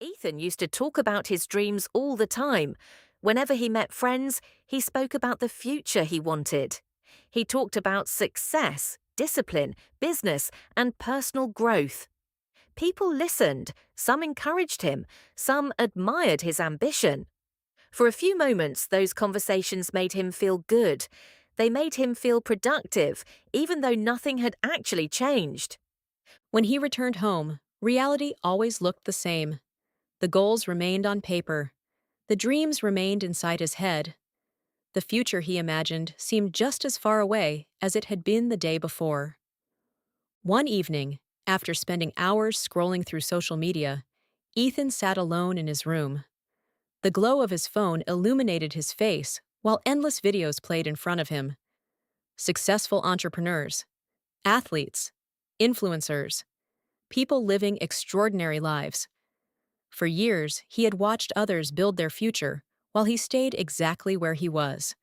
Ethan used to talk about his dreams all the time. Whenever he met friends, he spoke about the future he wanted. He talked about success, discipline, business, and personal growth. People listened, some encouraged him, some admired his ambition. For a few moments, those conversations made him feel good. They made him feel productive, even though nothing had actually changed. When he returned home, reality always looked the same. The goals remained on paper. The dreams remained inside his head. The future he imagined seemed just as far away as it had been the day before. One evening, after spending hours scrolling through social media, Ethan sat alone in his room. The glow of his phone illuminated his face while endless videos played in front of him. Successful entrepreneurs, athletes, influencers, people living extraordinary lives. For years, he had watched others build their future while he stayed exactly where he was.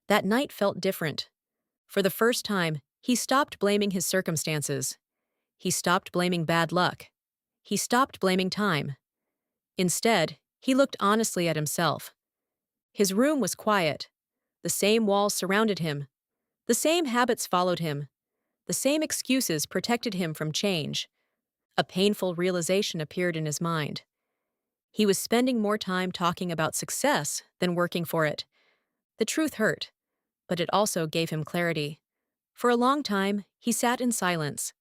That night felt different. For the first time, he stopped blaming his circumstances. He stopped blaming bad luck. He stopped blaming time. Instead, he looked honestly at himself. His room was quiet. The same walls surrounded him. The same habits followed him. The same excuses protected him from change. A painful realization appeared in his mind. He was spending more time talking about success than working for it. The truth hurt, but it also gave him clarity. For a long time, he sat in silence.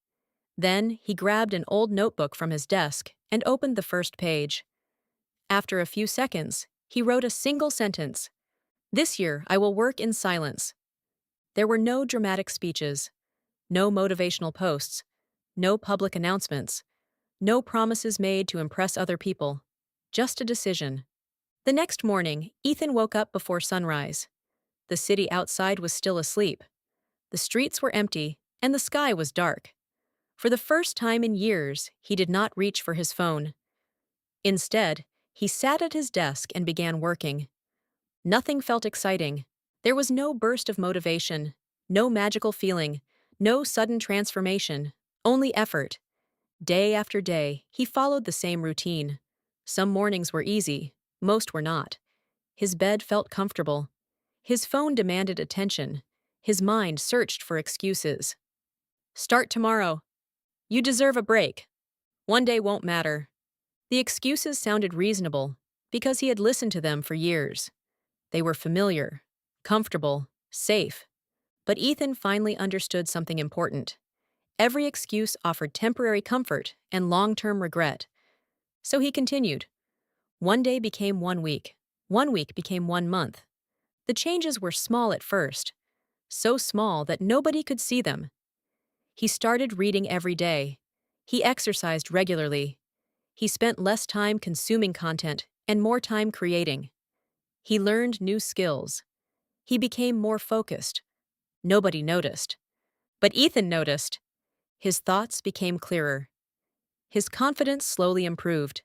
Then he grabbed an old notebook from his desk and opened the first page. After a few seconds, he wrote a single sentence. "This year, I will work in silence." There were no dramatic speeches, no motivational posts, no public announcements, no promises made to impress other people. Just a decision. The next morning, Ethan woke up before sunrise. The city outside was still asleep. The streets were empty, and the sky was dark. For the first time in years, he did not reach for his phone. Instead, he sat at his desk and began working. Nothing felt exciting. There was no burst of motivation, no magical feeling, no sudden transformation, only effort. Day after day, he followed the same routine. Some mornings were easy, most were not. His bed felt comfortable. His phone demanded attention. His mind searched for excuses. "Start tomorrow. You deserve a break. One day won't matter." The excuses sounded reasonable because he had listened to them for years. They were familiar, comfortable, safe. But Ethan finally understood something important. Every excuse offered temporary comfort and long-term regret. So he continued. One day became 1 week. 1 week became 1 month. The changes were small at first, so small that nobody could see them. He started reading every day. He exercised regularly. He spent less time consuming content and more time creating. He learned new skills. He became more focused. Nobody noticed. But Ethan noticed. His thoughts became clearer. His confidence slowly improved.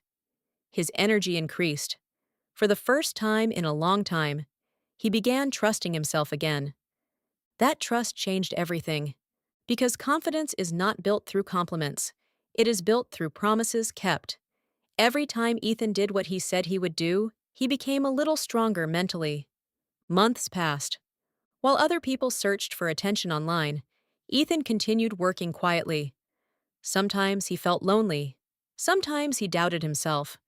His energy increased. For the first time in a long time, he began trusting himself again. That trust changed everything. Because confidence is not built through compliments. It is built through promises kept. Every time Ethan did what he said he would do, he became a little stronger mentally. Months passed. While other people searched for attention online, Ethan continued working quietly. Sometimes he felt lonely. Sometimes he doubted himself.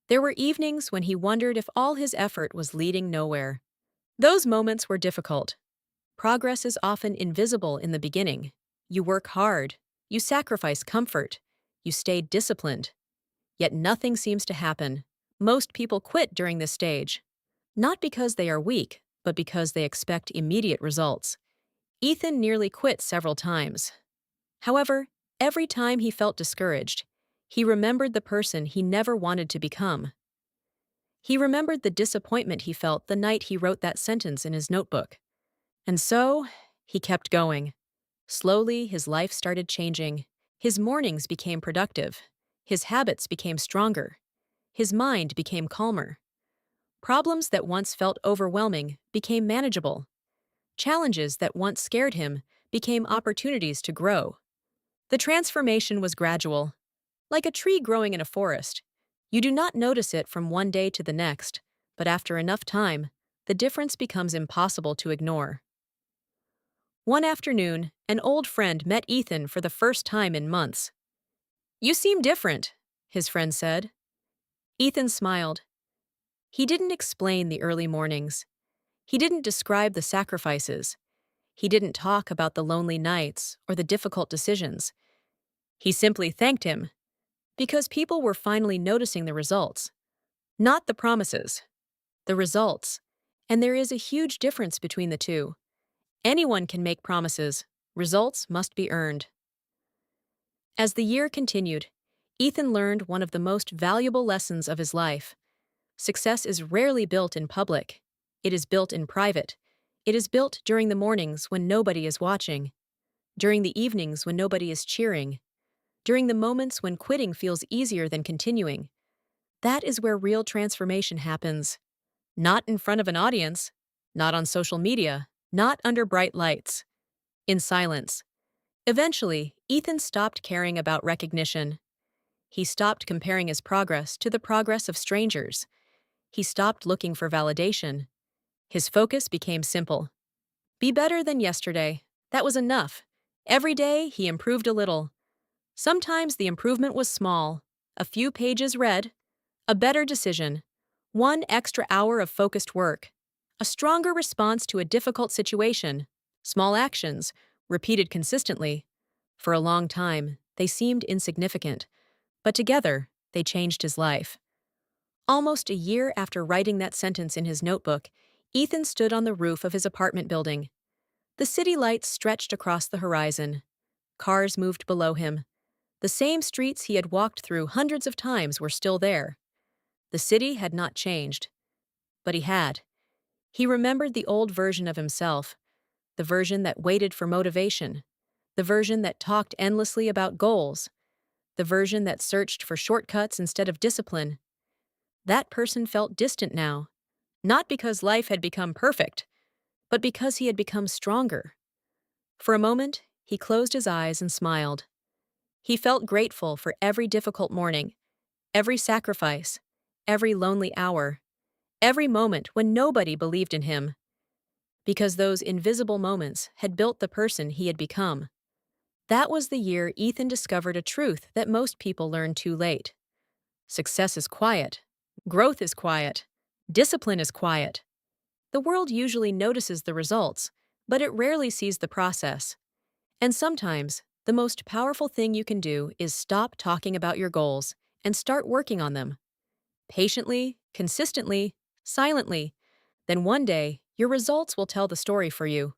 There were evenings when he wondered if all his effort was leading nowhere. Those moments were difficult. Progress is often invisible in the beginning. You work hard. You sacrifice comfort. You stay disciplined. Yet nothing seems to happen. Most people quit during this stage. Not because they are weak, but because they expect immediate results. Ethan nearly quit several times. However, every time he felt discouraged, he remembered the person he never wanted to become. He remembered the disappointment he felt the night he wrote that sentence in his notebook. And so, he kept going. Slowly, his life started changing. His mornings became productive. His habits became stronger. His mind became calmer. Problems that once felt overwhelming became manageable. Challenges that once scared him became opportunities to grow. The transformation was gradual. Like a tree growing in a forest, You do not notice it from one day to the next, but after enough time, the difference becomes impossible to ignore. One afternoon, an old friend met Ethan for the first time in months. "You seem different," his friend said. Ethan smiled. He didn't explain the early mornings. He didn't describe the sacrifices. He didn't talk about the lonely nights or the difficult decisions. He simply thanked him because people were finally noticing the results, not the promises, the results. And there is a huge difference between the two. Anyone can make promises. Results must be earned. As the year continued, Ethan learned one of the most valuable lessons of his life. Success is rarely built in public. It is built in private. It is built during the mornings when nobody is watching, during the evenings when nobody is cheering, during the moments when quitting feels easier than continuing. That is where real transformation happens. Not in front of an audience, not on social media, not under bright lights. In silence. Eventually, Ethan stopped caring about recognition. He stopped comparing his progress to the progress of strangers. He stopped looking for validation. His focus became simple. Be better than yesterday. That was enough. Every day, he improved a little. Sometimes the improvement was small. A few pages read, a better decision, one extra hour of focused work, a stronger response to a difficult situation, small actions, repeated consistently. For a long time, they seemed insignificant, but together, they changed his life. Almost a year after writing that sentence in his notebook, Ethan stood on the roof of his apartment building. The city lights stretched across the horizon. Cars moved below him. The same streets he had walked through hundreds of times were still there. The city had not changed, but he had. He remembered the old version of himself, the version that waited for motivation, the version that talked endlessly about goals, the version that searched for shortcuts instead of discipline. That person felt distant now, not because life had become perfect, but because he had become stronger. For a moment, he closed his eyes and smiled. He felt grateful for every difficult morning, every sacrifice, every lonely hour, every moment when nobody believed in him, because those invisible moments had built the person he had become. That was the year Ethan discovered a truth that most people learn too late. Success is quiet. Growth is quiet. Discipline is quiet. The world usually notices the results, but it rarely sees the process. And sometimes, the most powerful thing you can do is stop talking about your goals and start working on them. Patiently, consistently, silently. Then one day, your results will tell the story for you.